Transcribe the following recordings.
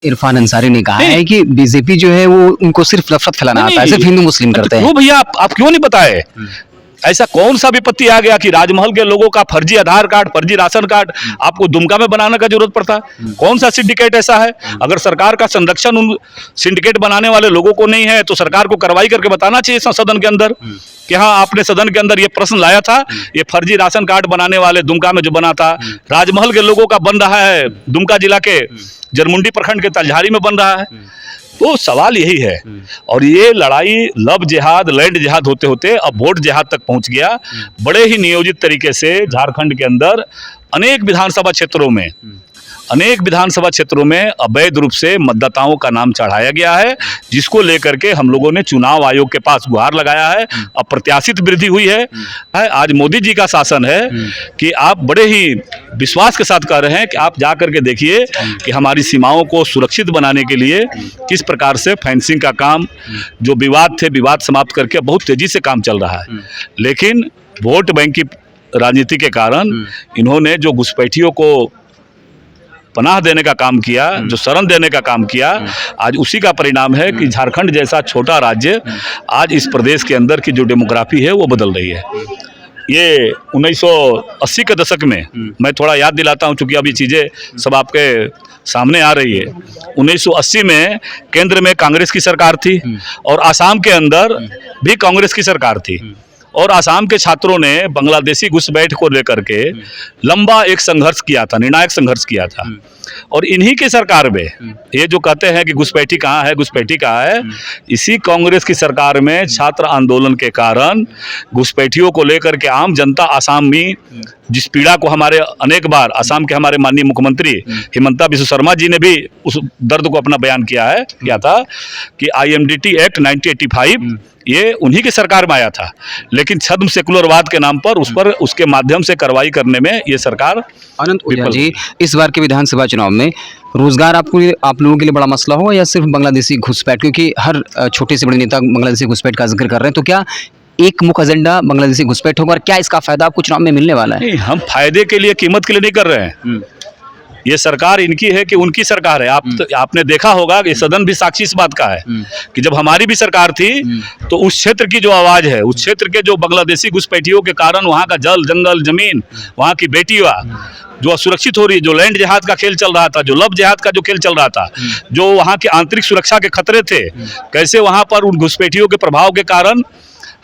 इरफान अंसारी ने कहा है कि बीजेपी जो है वो उनको सिर्फ नफरत फैलाना आता है, सिर्फ हिंदू मुस्लिम करते हैं। क्यों भैया, आप क्यों नहीं बताए? ऐसा कौन सा विपत्ति आ गया कि राजमहल के लोगों का फर्जी आधार कार्ड, फर्जी राशन कार्ड आपको दुमका में बनाने का जरूरत पड़ता है? कौन सा सिंडिकेट ऐसा है? अगर सरकार का संरक्षण उन सिंडिकेट बनाने वाले लोगों को नहीं है तो सरकार को कार्रवाई करके बताना चाहिए सदन के अंदर कि हाँ, आपने सदन के अंदर ये प्रश्न लाया था, ये फर्जी राशन कार्ड बनाने वाले दुमका में जो बना था, राजमहल के लोगों का बन रहा है, दुमका जिला के जरमुंडी प्रखंड के तलझारी में बन रहा है। तो सवाल यही है। और ये लड़ाई लव जिहाद, लैंड जिहाद होते होते अब वोट जिहाद तक पहुंच गया। बड़े ही नियोजित तरीके से झारखंड के अंदर अनेक विधानसभा क्षेत्रों में अवैध रूप से मतदाताओं का नाम चढ़ाया गया है, जिसको लेकर के हम लोगों ने चुनाव आयोग के पास गुहार लगाया है। अप्रत्याशित वृद्धि हुई है। आज मोदी जी का शासन है कि आप बड़े ही विश्वास के साथ कह रहे हैं कि आप जा करके देखिए कि हमारी सीमाओं को सुरक्षित बनाने के लिए किस प्रकार से फेंसिंग का काम, जो विवाद थे, विवाद समाप्त करके बहुत तेजी से काम चल रहा है। लेकिन वोट बैंक की राजनीति के कारण इन्होंने जो घुसपैठियों को पनाह देने का काम किया, जो शरण देने का काम किया, आज उसी का परिणाम है कि झारखंड जैसा छोटा राज्य आज इस प्रदेश के अंदर की जो डेमोग्राफी है वो बदल रही है। ये 1980 के दशक में मैं थोड़ा याद दिलाता हूं, चूंकि अब ये चीज़ें सब आपके सामने आ रही है। 1980 में केंद्र में कांग्रेस की सरकार थी और आसाम के अंदर भी कांग्रेस की सरकार थी, और आसाम के छात्रों ने बांग्लादेशी घुसपैठ को लेकर के लंबा एक संघर्ष किया था, निर्णायक संघर्ष किया था। और इन्हीं के सरकार में ये जो कहते हैं कि घुसपैठी कहाँ है, घुसपैठी कहाँ है, इसी कांग्रेस की सरकार में छात्र आंदोलन के कारण घुसपैठियों को लेकर के आम जनता आसाम में जिस पीड़ा को हमारे अनेक बार आसाम के हमारे माननीय मुख्यमंत्री हिमंता बिस्वा शर्मा जी ने भी उस दर्द को अपना बयान किया था कि IMDT एक्ट 1985 ये उन्हीं की सरकार में आया था, लेकिन छद्म सेकुलरवाद के नाम पर उसके माध्यम से कार्रवाई करने में ये सरकार अनंत ओझा जी, इस बार के विधानसभा चुनाव में रोजगार आप लोगों के लिए बड़ा मसला होगा या सिर्फ बांग्लादेशी घुसपैठ? क्योंकि हर छोटे से बड़े नेता बांग्लादेशी घुसपैठ का जिक्र कर रहे हैं, तो क्या एक मुख्य एजेंडा बांग्लादेशी घुसपैठ होगा और क्या इसका फायदा आपको चुनाव में मिलने वाला है? नहीं, हम फायदे के लिए, कीमत के लिए नहीं कर रहे हैं। ये सरकार इनकी है कि उनकी सरकार है। आपने देखा होगा कि सदन भी साक्षी इस बात का है कि जब हमारी भी सरकार थी तो उस क्षेत्र की जो आवाज है, उस क्षेत्र के जो बांग्लादेशी घुसपैठियों के कारण वहाँ का जल, जंगल, जमीन, वहाँ की बेटियाँ जो असुरक्षित हो रही है, जो लैंड जिहाद का खेल चल रहा था, जो लव जिहाद का जो खेल चल रहा था, जो वहाँ की आंतरिक सुरक्षा के खतरे थे, कैसे वहाँ पर उन घुसपैठियों के प्रभाव के कारण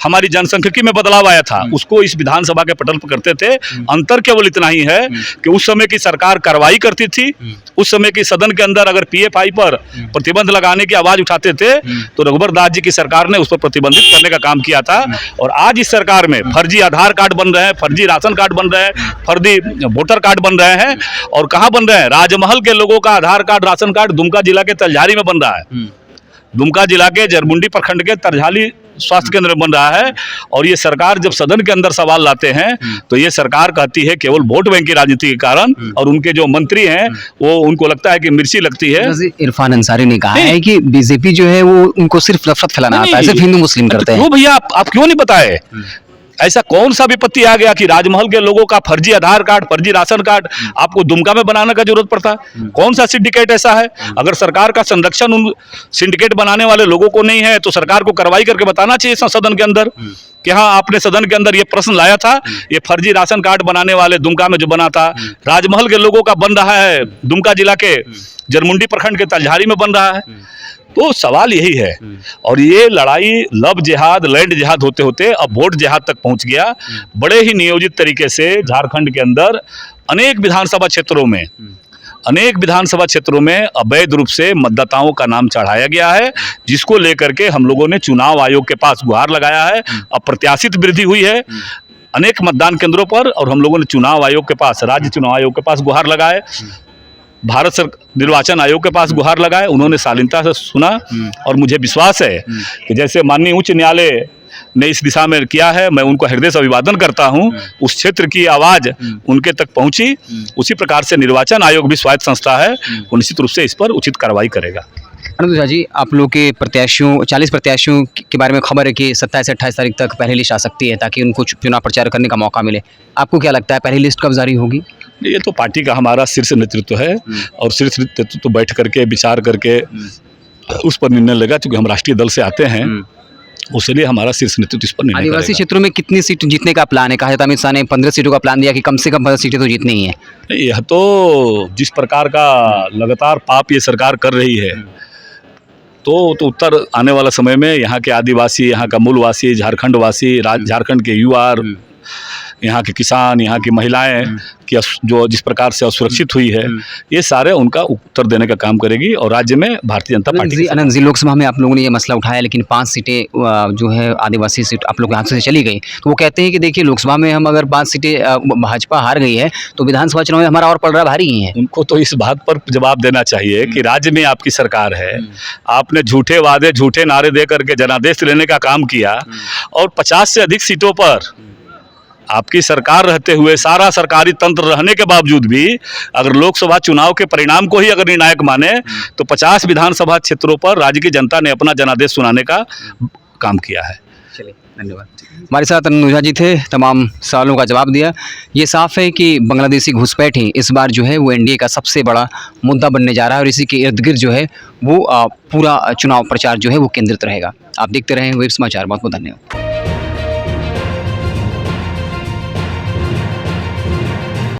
हमारी जनसंख्यिकी में बदलाव आया था, उसको इस विधानसभा के पटल पर करते थे। अंतर केवल इतना ही है कि उस समय की सरकार कार्रवाई करती थी, उस समय की सदन के अंदर अगर PFI पर प्रतिबंध लगाने की आवाज उठाते थे तो रघुवर दास जी की सरकार ने उस पर प्रतिबंधित करने का काम किया था। और आज इस सरकार में फर्जी आधार कार्ड बन रहे हैं, फर्जी राशन कार्ड बन रहे हैं, फर्जी वोटर कार्ड बन रहे हैं। और कहाँ बन रहे हैं? राजमहल के लोगों का आधार कार्ड, राशन कार्ड दुमका जिला के तलझारी में बन रहा है, दुमका जिला के जरमुंडी प्रखंड के तलझारी स्वास्थ्य केंद्र बन रहा है। और ये सरकार जब सदन के अंदर सवाल लाते हैं तो ये सरकार कहती है केवल वोट बैंक की राजनीति के कारण, और उनके जो मंत्री हैं वो उनको लगता है कि मिर्ची लगती है। इरफान अंसारी ने कहा है कि बीजेपी जो है वो उनको सिर्फ नफरत फैलाना आता है, सिर्फ हिंदू मुस्लिम करते हैं। क्यों भैया, आप क्यों नहीं बताए? ऐसा कौन सा विपत्ति आ गया कि राजमहल के लोगों का फर्जी आधार कार्ड, फर्जी राशन कार्ड आपको दुमका में बनाने का जरूरत पड़ता है? कौन सा सिंडिकेट ऐसा है? अगर सरकार का संरक्षण उन सिंडिकेट बनाने वाले लोगों को नहीं है तो सरकार को कार्रवाई करके बताना चाहिए सदन के अंदर कि हाँ, आपने सदन के अंदर ये प्रश्न लाया था, ये फर्जी राशन कार्ड बनाने वाले दुमका में जो बना था, राजमहल के लोगों का बन रहा है, दुमका जिला के जरमुंडी प्रखंड के तलझारी में बन रहा है। तो सवाल यही है। और ये लड़ाई लव जिहाद, लैंड जिहाद होते होते अब वोट जिहाद तक पहुंच गया। बड़े ही नियोजित तरीके से झारखंड के अंदर अनेक विधानसभा क्षेत्रों में अवैध रूप से मतदाताओं का नाम चढ़ाया गया है, जिसको लेकर के हम लोगों ने चुनाव आयोग के पास गुहार लगाया है। अप्रत्याशित वृद्धि हुई है अनेक मतदान केंद्रों पर, और हम लोगों ने चुनाव आयोग के पास, राज्य चुनाव आयोग के पास गुहार लगाए, भारत निर्वाचन आयोग के पास गुहार लगाए। उन्होंने शालीनता से सुना और मुझे विश्वास है कि जैसे माननीय उच्च न्यायालय ने इस दिशा में किया है, मैं उनको हृदय से अभिवादन करता हूं। उस क्षेत्र की आवाज़ उनके तक पहुंची, उसी प्रकार से निर्वाचन आयोग भी स्वायत्त संस्था है, वो निश्चित रूप से इस पर उचित कार्रवाई करेगा। अनंत ओझा जी, आप लोग के प्रत्याशियों 40 प्रत्याशियों के बारे में खबर है कि 27 से 28 तारीख तक पहली लिस्ट आ सकती है ताकि उनको चुनाव प्रचार करने का मौका मिले। आपको क्या लगता है पहली लिस्ट कब जारी होगी? ये तो पार्टी का हमारा शीर्ष नेतृत्व है और शीर्ष नेतृत्व तो बैठ करके विचार करके उस पर निर्णय लेगा, क्योंकि हम राष्ट्रीय दल से आते हैं, उसलिए हमारा शीर्ष नेतृत्व इस पर निर्णय आदिवासी करेगा। क्षेत्रों में कितनी सीट जीतने का प्लान है? कहा जाता है अमित शाह ने 15 सीटों का प्लान दिया कि कम से कम 15 सीटें तो जीतनी ही है। यह तो जिस प्रकार का लगातार पाप ये सरकार कर रही है, तो उत्तर आने वाला समय में यहाँ के आदिवासी, यहाँ का मूलवासी, झारखंड वासी, झारखंड के युवा, यहाँ के किसान, यहाँ की महिलाएं कि जो जिस प्रकार से असुरक्षित हुई है, ये सारे उनका उत्तर देने का काम करेगी और राज्य में भारतीय जनता पार्टी की अनंत जी, लोकसभा में आप लोगों ने ये मसला उठाया, लेकिन 5 सीटें जो है आदिवासी सीट आप लोग के हाथ से चली गई, तो वो कहते हैं कि देखिए लोकसभा में हम अगर 5 सीटें भाजपा हार गई है तो विधानसभा चुनाव में हमारा और पलड़ा भारी ही है। उनको तो इस बात पर जवाब देना चाहिए कि राज्य में आपकी सरकार है, आपने झूठे वादे, झूठे नारे दे करके जनादेश लेने का काम किया और 50 से अधिक सीटों पर आपकी सरकार रहते हुए, सारा सरकारी तंत्र रहने के बावजूद भी अगर लोकसभा चुनाव के परिणाम को ही अगर निर्णायक माने तो 50 विधानसभा क्षेत्रों पर राज्य की जनता ने अपना जनादेश सुनाने का काम किया है। चलिए, धन्यवाद। हमारे साथ अनंत ओझा जी थे, तमाम सवालों का जवाब दिया। ये साफ है कि बांग्लादेशी घुसपैठ ही इस बार जो है वो एनडीए का सबसे बड़ा मुद्दा बनने जा रहा है और इसी के इर्द गिर्द जो है वो पूरा चुनाव प्रचार जो है वो केंद्रित रहेगा। आप देखते रहें वेब समाचार। बहुत बहुत धन्यवाद।